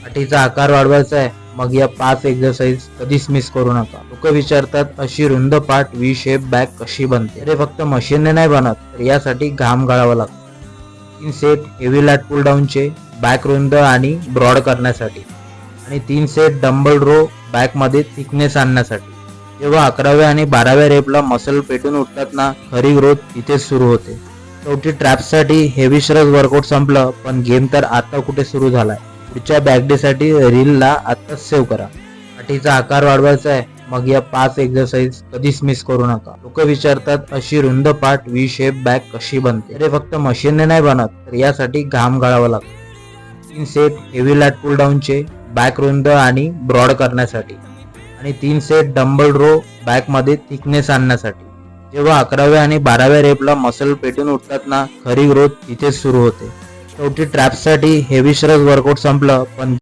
पाठीचा आकार वाढवायचा आहे, मग या 5 एक्सरसाइज कधीच मिस करू नका. लोक विचारतात अशी रुंद पाठ व्ही शेप बॅक कशी बनते. अरे फक्त मशीनने नाही बनत, तर यासाठी घाम गाळावा लागतो. 3 सेट हेवी लॅट पुल डाऊनचे बॅक रुंद आणि ब्रॉड करण्यासाठी आणि 3 सेट डंबल रो बॅक मध्ये थिकनेस आणण्यासाठी. जेव्हा 11व्या आणि 12व्या रेपला मसल पेटून उठतात ना, खरी ग्रोथ तिथेच सुरू होते. शेवटी ट्रॅप्ससाठी हेवी श्रग वर्कआउट संपलं, पण गेम तर आता कुठे सुरू झालाय. पुढच्या बॅक डे साठी रीलला आत्ताच सेव्ह करा. पाठीचा आकार वाढवायचा आहे, मग या 5 एक्सरसाइज कधीच मिस करू नका. लोक विचारतात अशी रुंद पाठ व्ही शेप बॅक कशी बनते. अरे फक्त मशीनने नाही बनत, तर यासाठी घाम गाळावा लागतो. 3 सेट हेवी लॅट पुल डाऊनचे बॅक रुंद आणि ब्रॉड करण्यासाठी आणि 3 सेट डंबल रो बॅक मध्ये थिकनेस आणण्यासाठी. जेव्हा 11व्या आणि 12व्या रेपला मसल पेटून उठतात ना, खरी ग्रोथ तिथेच सुरू होते. शेवटी ट्रॅप्ससाठी हेवी श्रग वर्कआउट संपलं, पण